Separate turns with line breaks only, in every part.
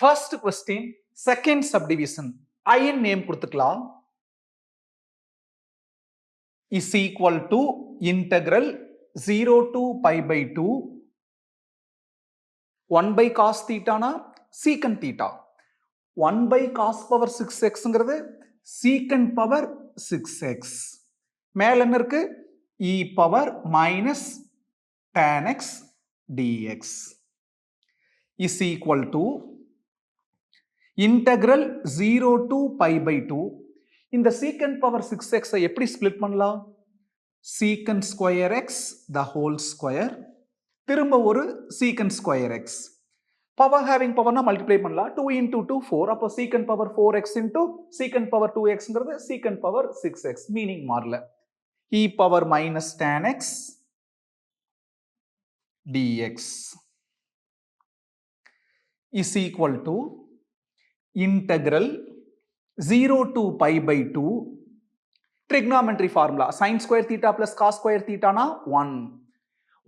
First question, second subdivision. I in name கொடுத்துக்கலாம். Is equal to integral 0 to pi by 2 1 by cos theta na secant theta. 1 by cos power 6x ங்கிறது secant power 6x. மேல என்ன இருக்கு? e power minus tan x dx is equal to integral 0 to pi by 2. இந்த secant power 6x எப்படி split பண்ணலாம்? secant square x the whole square திரும்ப ஒரு secant square x. Power having power na multiply பண்ணலாம். 2 into 2 4. அப்போ secant power 4x into secant power 2x ங்கிறது secant power 6x. meaning மாறல. e power minus tan x dx is equal to integral 0 to pi by 2 trigonometry formula sin square theta plus cos square theta na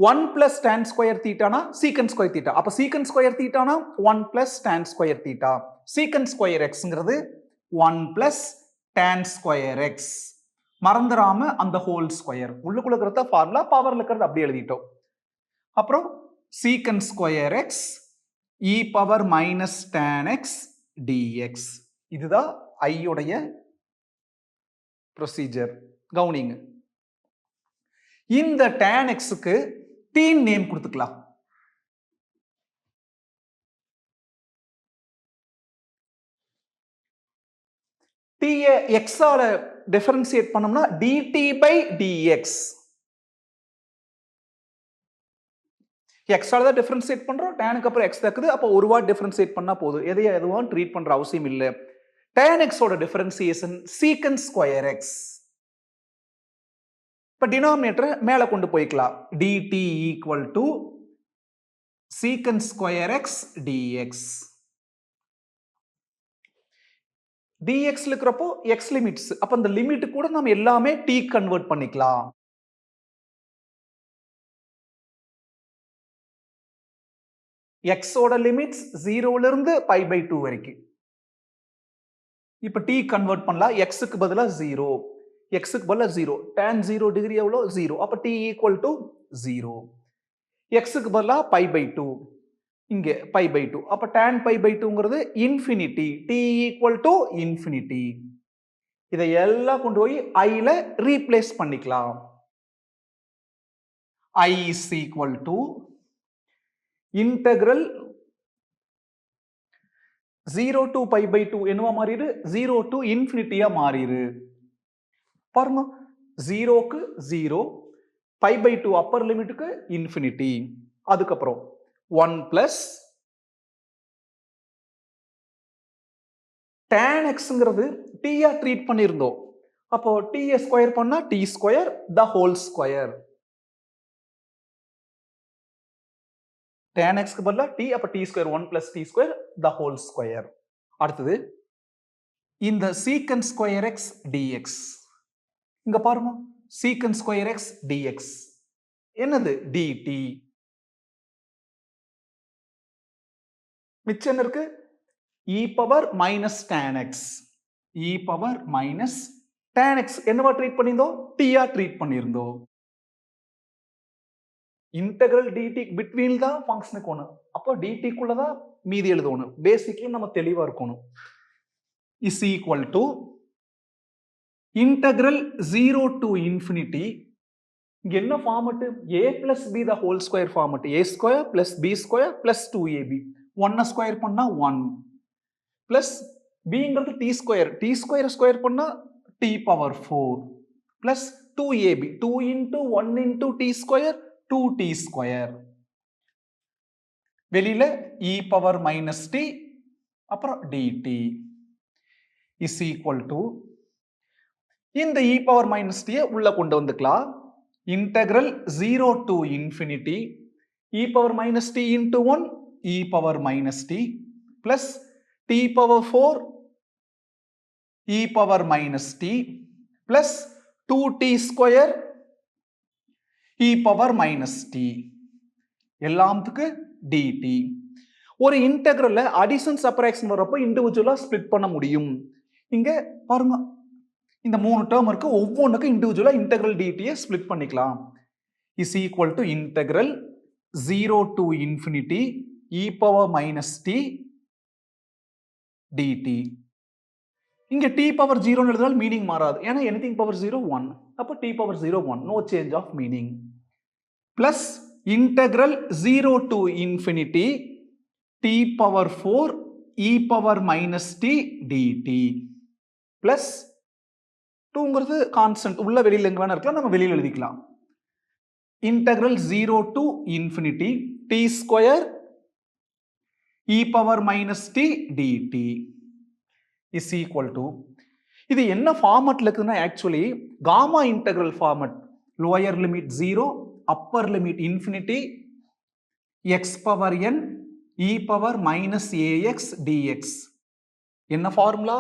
1 plus tan square theta na secant square theta. அப்ப secant square theta na 1 plus tan square theta. secant square x ங்கிறது 1 plus tan square x. மறந்துராம அந்த whole square. உள்ளுக்குள்ள இருக்கிறத formula, பவர்ல இருக்கிறத அப்படியே எழுதிட்டோம். அப்புறம் secant square x e power minus tan x dx. இதுதான் I உடைய ப்ரொசீஜர். கவுனிங்க. இந்த tan x க்கு t நேம் கொடுத்துக்கலாம். t x ஆல டிஃபரன்ஷியேட் பண்ணோம்னா dt by dx. x ஆல தான் டிஃபரன்ஷியேட் பண்றோம், tan க்கு அப்புறம் x இருக்குது. அப்ப ஒரு வாட் டிஃபரன்ஷியேட் பண்ணா போதும். எதுவும் ட்ரீட் பண்ற அவசியம் இல்ல. tan x ஓட டிஃபரன்ஷியேஷன் secant square x. இப்ப டினாமினேட்டர் மேல கொண்டு போய்க்கலாம். dt equal to secant square x dx. dx இருக்கிறப்போ x லிமிட்ஸ். அப்ப அந்த லிமிட் கூட நம்ம எல்லாமே t கன்வர்ட் பண்ணிக்கலாம். x ஓட லிமிட்ஸ் 0 ல இருந்து pi by 2 வரைக்கும். இப்ப t கன்வர்ட் பண்ணலாம். x க்கு பதிலா 0, x க்கு பதிலா 0. tan 0 டிகிரி எவ்வளோ? 0. அப்ப t equal to 0. x க்கு பதிலா pi by 2, இங்க pi by 2. அப்ப tan pi by 2 ங்கிறது infinity. t equal to infinity. இதை எல்லாம் கொண்டு போய் I ல ரீப்ளேஸ் பண்ணிக்கலாம். I is equal to integral 0 to pi by 2 என்னவா மாறிடு? 0 to infinity மாறிடு. பாருங்க, 0 க்கு 0, pi by 2 அப்பர் லிமிட்டுக்கு infinity. அதுக்கப்புறம் 1 plus tan x ங்கிறது t ஆ ட்ரீட் பண்ணியிருந்தோம். அப்போ t ஸ்கொயர் பண்ணா t square the whole square. tan x க்கு பதிலா t, அப்ப t square 1 plus t square the whole square. அடுத்தது இந்த secant square x dx. இங்க பாருங்க, secant square x dx என்னது? dt. மிச்சம் என்ன இருக்கு? e power minus tan x. e power minus tan x என்னவா ட்ரீட் பண்ணியிருந்தோம்? t ஆ ட்ரீட் பண்ணியிருந்தோம். இன்டெகிரல் dt பிட்வீன் தான் ஃபங்க்ஷனுக்கு ஒன்று. அப்போ dt குள்ள தான் மீதி எழுதணும். பேசிக்லி நம்ம தெளிவா இருக்கணும். is equal to integral 0 to infinity. இங்க என்ன format? a plus b the whole square format. a square plus b square plus 2ab. 1 square பண்ணா 1 plus b ங்கிறது t square. t square square பண்ணா t power 4 plus 2ab. 2 into 1 into t square 2t square. வெளியில e power minus t, அப்புறம் dt is equal to இந்த e power minus t உள்ள கொண்டு வந்துக்கலாம். integral 0 to infinity e power minus t into 1 e power minus t plus t power 4 e power minus t plus 2t square e power minus t எல்லாத்துக்கு dt. ஒரு இன்டெக்ரல்ல addition subtraction வரப்போ இண்டிவிஜுவலா split பண்ண முடியும். இங்க பாருங்க, இந்த 3 டேர்ம் இருக்கு, ஒவ்வொன்றுக்கும் இண்டிவிஜுவலா இன்டெக்ரல் டிடியை ஸ்ப்ளிட் பண்ணிக்கலாம். Is equal to integral 0 to infinity e power minus t dt. இங்க t power 0 எழுதினால் மீனிங் மாறாது, ஏன்னா anything power 0 1, அப்ப t power 0 1, no change of meaning. Plus integral 0 to infinity t power 4 e power minus t dt. Plus 2ங்கிறது constant, உள்ள வெளியில எங்க வேணா இருக்கலாம், நம்ம வெளியில எழுதிக்கலாம். Integral 0 to infinity t square e power minus t dt is equal to, இது என்ன ஃபார்மட்ல இருக்குன்னா actually gamma integral format, lower limit 0 upper limit infinity x power n e power minus ax dx. என்ன formula?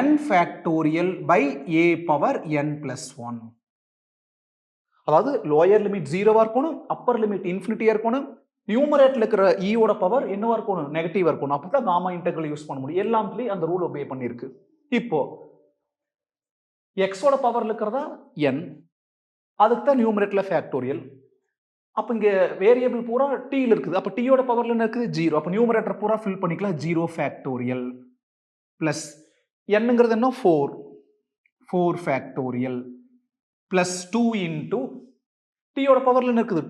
n factorial by a power n plus 1. அதாவது lower limit 0வா இருக்கணும், upper limit இன்ஃபினிட்டியா இருக்கணும், நியூமரேட்டர்ல இருக்கிற e ஓட பவர் என்னவா இருக்கணும்? நெகட்டிவா இருக்கணும். அப்பதான் காமா இன்டெக்ரல் யூஸ் பண்ண முடியும். எல்லாத்துலயும் அந்த ரூல் ஒபே பண்ணிருக்கு. இப்போ x ஓட பவர்ல இருக்கிறதா n, அதுக்கு தான் நியூமரேட்டர்ல ஃபேக்டோரியல். அப்ப இங்க வேரியபிள் பூரா t ல இருக்குது, அப்ப t ஓட பவர்ல என்ன இருக்குது? 0. அப்ப நியூமரேட்டர் பூரா ஃபில் பண்ணிக்கலாம் 0 ஃபேக்டோரியல் பிளஸ் nங்கிறது என்ன? 4 ஃபேக்டோரியல் பிளஸ் 2 இன்டூ t ஓட பவர்ல என்ன இருக்குது?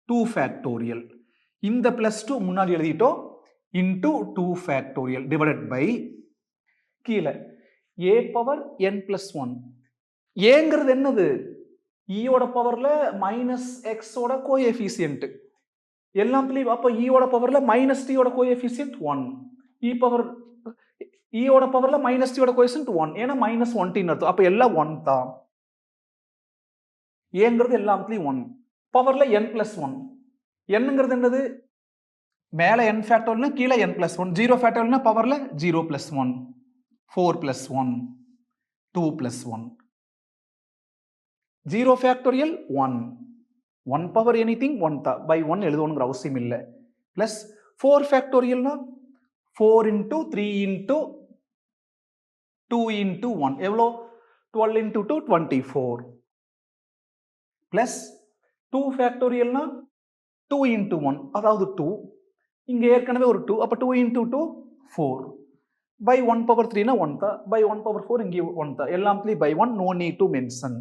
2 ஃபேக்டோரியல். இந்த பிளஸ் 2 முன்னாடி எழுதிட்டோம், இன்டூ 2 ஃபேக்டோரியல் டிவைடட் பை கீழே a பவர் n பிளஸ் 1. ஏங்கிறது என்னது? e ஓட பவர்ல மைனஸ் x ஓட கோஎஃபிஷியன்ட் எல்லாத்துலயும். அப்ப e ஓட பவர்ல மைனஸ் t ஓட கோஎஃபிஷியன்ட் 1, e ஓட பவர்ல மைனஸ் t ஓட கோஎஃபிஷியன்ட் 1, ஏன்னா மைனஸ் 1t அர்த்தம். அப்ப எல்லாம் 1 தான். ஏங்கிறது எல்லாத்துலயும் 1, பவர்ல n பிளஸ் 1. என்னங்கிறது என்னது? மேல n ஃபேக்டோரியல்னா கீழே n plus 1, 0 ஃபேக்டோரியல்னா பவர்ல 0 plus 1, 4 plus 1, 2 plus 1. 0 factorial 1, 1 power anything 1 தான், பை 1 எழுதணுங்கிற அவசியம் இல்லை. பிளஸ் 4 ஃபேக்டோரியல்னா 4 இன்டூ 3 இன்டூ 2 இன்டூ 1 எவ்வளோ? 12 இன்டூ 2 24. பிளஸ் 2 ஃபேக்டோரியல்னா 2 இன்டூ 1, அதாவது 2, இங்க ஏற்கனவே ஒரு 2, அப்ப 2 இன்டூ 2 4, பை 1 பவர் 3 னா 1 தான், பை 1 பவர் 4 இங்கே 1 தான், எல்லாத்துலயும் by 1, no need to mention.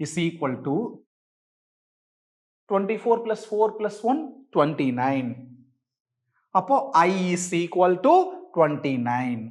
Is equal to 24 plus 4 plus 1 29. அப்போ I is equal to 29.